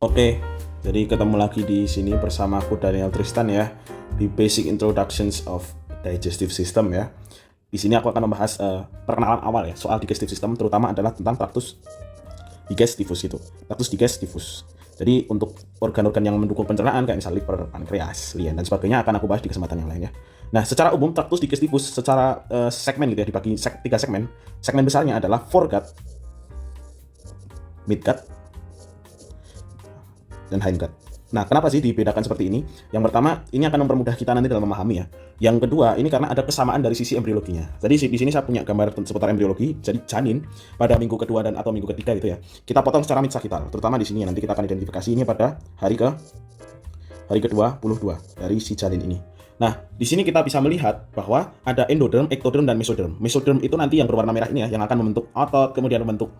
Oke, jadi ketemu lagi di sini bersama aku Daniel Tristan ya, di Basic Introductions of Digestive System ya. Di sini aku akan membahas perkenalan awal ya soal digestive system, terutama adalah tentang traktus digestivus itu. Traktus digestivus. Jadi untuk organ-organ yang mendukung pencernaan kayak misalnya liver, pankreas, lien dan sebagainya akan aku bahas di kesempatan yang lain ya. Nah, secara umum traktus digestivus secara segmen gitu ya, dibagi tiga segmen. Segmen besarnya adalah foregut, midgut, dan hindgut. Nah, kenapa sih dibedakan seperti ini? Yang pertama, ini akan mempermudah kita nanti dalam memahami ya. Yang kedua, ini karena ada kesamaan dari sisi embriologinya. Jadi di sini saya punya gambar seputar embriologi. Jadi janin pada minggu kedua dan atau minggu ketiga gitu ya. Kita potong secara mid-sagittal, terutama di sini nanti kita akan identifikasi ini pada hari ke-22 dari si janin ini. Nah, di sini kita bisa melihat bahwa ada endoderm, ektoderm, dan mesoderm. Mesoderm itu nanti yang berwarna merah ini ya, yang akan membentuk otot, kemudian membentuk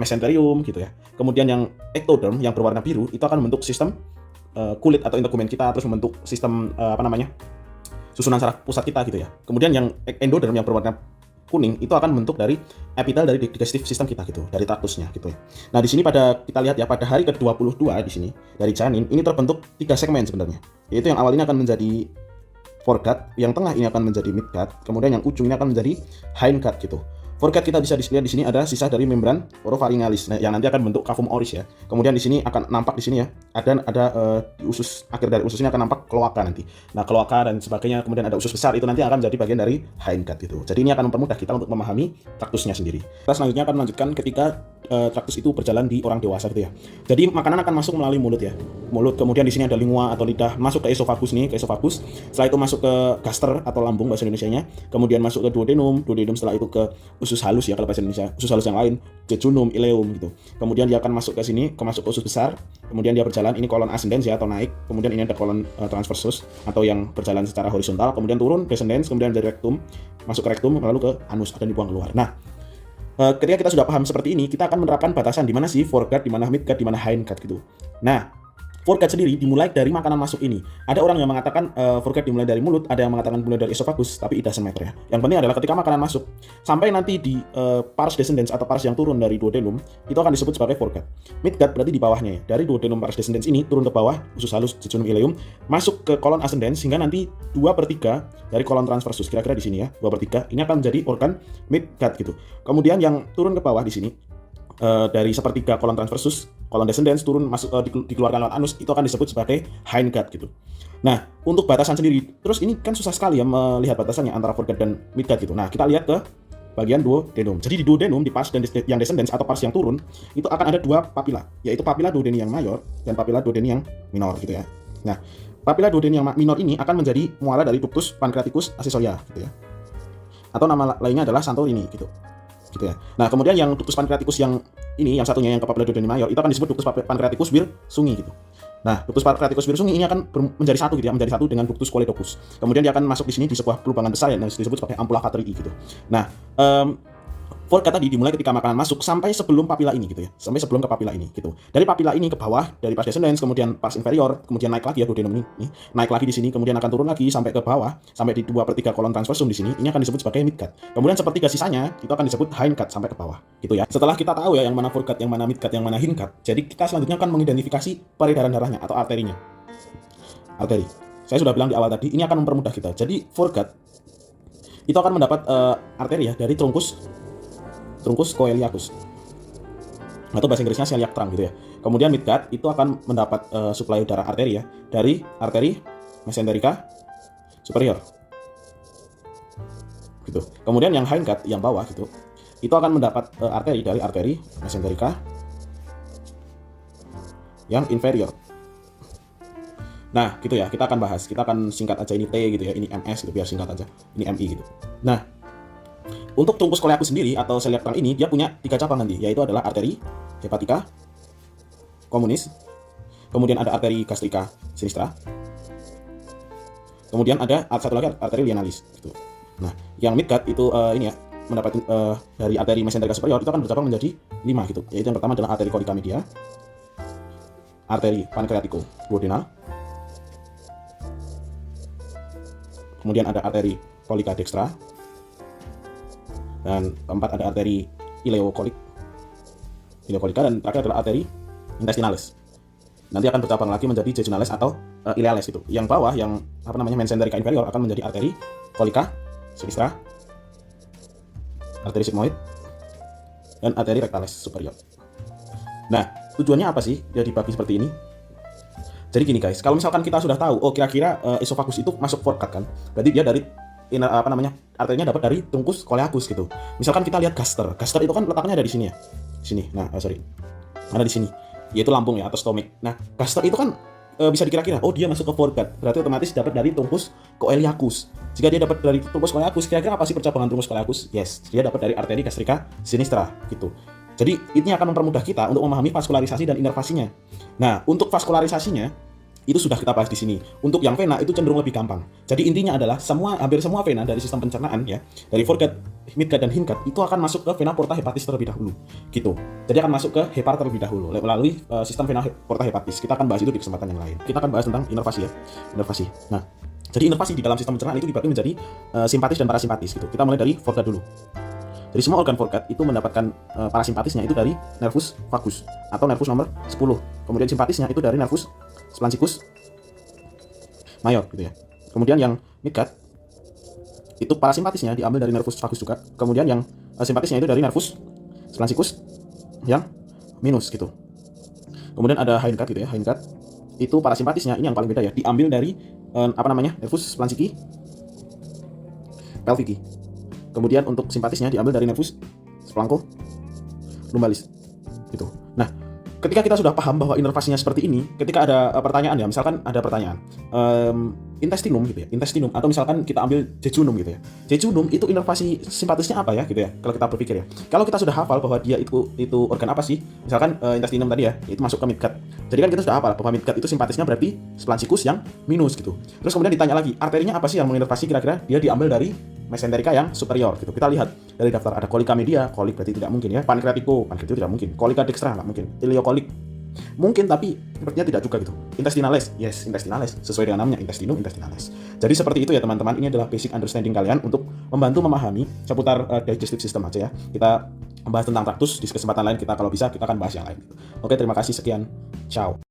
mesenterium gitu ya. Kemudian yang ektoderm yang berwarna biru itu akan membentuk sistem kulit atau integumen kita, terus membentuk sistem susunan saraf pusat kita gitu ya. Kemudian yang endoderm yang berwarna kuning itu akan membentuk dari epitel dari digestive system kita gitu, dari traktusnya gitu ya. Nah, di sini kita lihat ya pada hari ke-22 di sini dari janin ini terbentuk 3 segmen sebenarnya. Yaitu yang awal ini akan menjadi foregut, yang tengah ini akan menjadi midgut, kemudian yang ujung ini akan menjadi hindgut gitu. Foregut kita bisa dilihat di sini ada sisa dari membran oropharyngalis, nah, yang nanti akan bentuk cavum oris ya. Kemudian di sini akan nampak di sini ya, ada di usus akhir dari usus ini akan nampak kloaka nanti. Nah, kloaka dan sebagainya, kemudian ada usus besar itu nanti akan menjadi bagian dari hindgut gitu. Jadi ini akan mempermudah kita untuk memahami traktusnya sendiri. Kita selanjutnya akan melanjutkan ketika traktus itu berjalan di orang dewasa gitu ya. Jadi makanan akan masuk melalui mulut ya. Mulut, kemudian di sini ada lingua atau lidah, masuk ke esofagus nih, ke esofagus. Setelah itu masuk ke gaster atau lambung bahasa Indonesianya. Kemudian masuk ke duodenum, duodenum setelah itu ke usus halus ya kalau bahasa Indonesia. Usus halus yang lain, jejunum, ileum gitu. Kemudian dia akan masuk ke sini, masuk ke usus besar. Kemudian dia berjalan, ini kolon ascendens ya atau naik. Kemudian ini ada kolon transversus atau yang berjalan secara horizontal. Kemudian turun descendens, kemudian dari rektum, masuk ke rektum lalu ke anus dan dibuang keluar. Nah, ketika kita sudah paham seperti ini, kita akan menerapkan batasan di mana sih foregut, di mana midgut, di mana hindgut gitu. Nah, foregut sendiri dimulai dari makanan masuk ini. Ada orang yang mengatakan foregut dimulai dari mulut, ada yang mengatakan dimulai dari esophagus, tapi it doesn't matter ya. Yang penting adalah ketika makanan masuk sampai nanti di pars descendens atau pars yang turun dari duodenum, itu akan disebut sebagai foregut. Midgut berarti di bawahnya ya. Dari duodenum pars descendens ini turun ke bawah, usus halus, jejunum, ileum, masuk ke kolon ascendens hingga nanti 2/3 dari kolon transversus, kira-kira di sini ya, 2/3 ini akan menjadi organ midgut gitu. Kemudian yang turun ke bawah di sini dari 1/3 kolon transversus, kolon descendens turun masuk dikeluarkan lewat anus, itu akan disebut sebagai hindgut gitu. Nah, untuk batasan sendiri, terus ini kan susah sekali ya melihat batasannya antara foregut dan midgut gitu. Nah, kita lihat ke bagian duodenum. Jadi di duodenum, di pars yang descendens atau pars yang turun, itu akan ada 2 papila, yaitu papila duodeni yang mayor dan papila duodeni yang minor gitu ya. Nah, papila duodeni yang minor ini akan menjadi muara dari ductus pancreaticus accessoria gitu ya. Atau nama lainnya adalah Santorini gitu ya. Nah, kemudian yang ductus pancreaticus yang ini, yang satunya yang ke papila duodeni mayor, itu akan disebut ductus pancreaticus Wirsunghi gitu. Nah, ductus pancreaticus Wirsunghi ini akan menjadi satu gitu ya, menjadi satu dengan ductus cholecocus. Kemudian dia akan masuk di sini di sebuah pelubangan besar ya, yang disebut sebagai ampulla Catrii gitu. Nah, foregut tadi dimulai ketika makanan masuk sampai sebelum papila ini gitu ya, sampai sebelum ke papila ini gitu. Dari papila ini ke bawah, dari pars descendens, kemudian pars inferior, kemudian naik lagi ya duodenum ini, naik lagi di sini, kemudian akan turun lagi sampai ke bawah, sampai di 2/3 kolon transversum di sini, ini akan disebut sebagai midgut. Kemudian 1/3 sisanya itu akan disebut hindgut sampai ke bawah gitu ya. Setelah kita tahu ya yang mana foregut, yang mana midgut, yang mana hindgut, jadi kita selanjutnya akan mengidentifikasi peredaran darahnya atau arterinya. Arteri. Saya sudah bilang di awal tadi, ini akan mempermudah kita. Jadi foregut itu akan mendapat arteri ya dari trunkus coeliacus atau bahasa Inggrisnya celiac trunk gitu ya. Kemudian midgut itu akan mendapat suplai darah arteri ya dari arteri mesenterica superior gitu. Kemudian yang hindgut yang bawah gitu, itu akan mendapat arteri dari arteri mesenterica yang inferior. Nah, gitu ya, kita akan bahas. Kita akan singkat aja ini T gitu ya, ini MS gitu biar singkat aja. Ini MI gitu. Nah, untuk trunkus coeliacus sendiri atau celiac trunk ini dia punya 3 cabang nanti, yaitu adalah arteri hepatica communis, kemudian ada arteri gastrica sinistra, kemudian ada satu lagi arteri lienalis gitu. Nah, yang midgut itu ini ya mendapat dari arteri mesenterica superior itu akan bercabang menjadi 5 gitu. Yaitu yang pertama adalah arteri colica media, arteri pancreatico duodenal, kemudian ada arteri colica dextra, dan keempat ada arteri ileocolica, dan terakhir adalah arteri intestinalis. nanti akan bercabang lagi menjadi jejunales atau ileales gitu. Yang bawah yang mesenterica inferior akan menjadi arteri colica sinistra, arteri sigmoid, dan arteri rectalis superior. Nah, tujuannya apa sih dia dibagi seperti ini? Jadi gini guys, kalau misalkan kita sudah tahu, oh kira-kira esophagus itu masuk foregut kan, berarti dia dari arterinya dapat dari trunkus coeliacus gitu. Misalkan kita lihat gaster itu kan letaknya ada di sini ya, sini. Nah, ada di sini, yaitu lambung ya atau stomach. Nah, gaster itu kan bisa dikira-kira, oh dia masuk ke foregut, berarti otomatis dapat dari trunkus coeliacus. Jika dia dapat dari trunkus coeliacus, kira-kira apa sih percabangan trunkus coeliacus? Yes, dia dapat dari arteri gastrica sinistra gitu. Jadi ini akan mempermudah kita untuk memahami vaskularisasi dan inervasinya. Nah, untuk vaskularisasinya itu sudah kita bahas di sini. Untuk yang vena itu cenderung lebih gampang. Jadi intinya adalah hampir semua vena dari sistem pencernaan ya, dari foregut, midgut, dan hindgut itu akan masuk ke vena porta hepatis terlebih dahulu. Gitu. Jadi akan masuk ke hepar terlebih dahulu melalui sistem vena porta hepatis. Kita akan bahas itu di kesempatan yang lain. Kita akan bahas tentang inervasi ya. Inervasi. Nah, jadi inervasi di dalam sistem pencernaan itu dibagi menjadi simpatis dan parasimpatis gitu. Kita mulai dari foregut dulu. Jadi semua organ foregut itu mendapatkan parasimpatisnya itu dari nervus vagus atau nervus nomor 10. Kemudian simpatisnya itu dari nervus splanchicus major gitu ya. Kemudian yang midgut itu parasimpatisnya diambil dari nervus vagus juga. Kemudian yang simpatisnya itu dari nervus splanchicus yang minus gitu. Kemudian ada hindgut gitu ya. Hindgut itu parasimpatisnya ini yang paling beda ya, diambil dari nervus splanchici pelvici. Kemudian untuk simpatisnya diambil dari nervus splanco lumbalis gitu. Nah, ketika kita sudah paham bahwa inervasinya seperti ini, ketika ada pertanyaan ya, misalkan ada pertanyaan intestinum gitu ya, intestinum, atau misalkan kita ambil jejunum gitu ya. Jejunum itu inervasi simpatisnya apa ya gitu ya, kalau kita berpikir ya. Kalau kita sudah hafal bahwa dia itu organ apa sih, misalkan intestinum tadi ya, itu masuk ke midgut. Jadi kan kita sudah hafal bahwa midgut itu simpatisnya berarti splanchicus yang minus gitu. Terus kemudian ditanya lagi, arterinya apa sih yang menginervasi, kira-kira dia diambil dari mesenterica yang superior gitu. Kita lihat dari daftar, ada colica media, kolik berarti tidak mungkin ya. Pancreatico tidak mungkin. Colica dextra nggak mungkin. Ileokolik mungkin, tapi sepertinya tidak juga gitu. Intestinales, yes, intestinales, sesuai dengan namanya, intestinum intestinales. Jadi seperti itu ya teman-teman, ini adalah basic understanding kalian untuk membantu memahami seputar digestive system aja ya. Kita membahas tentang traktus, di kesempatan lain kita kalau bisa kita akan bahas yang lain gitu. Oke, terima kasih, sekian, ciao.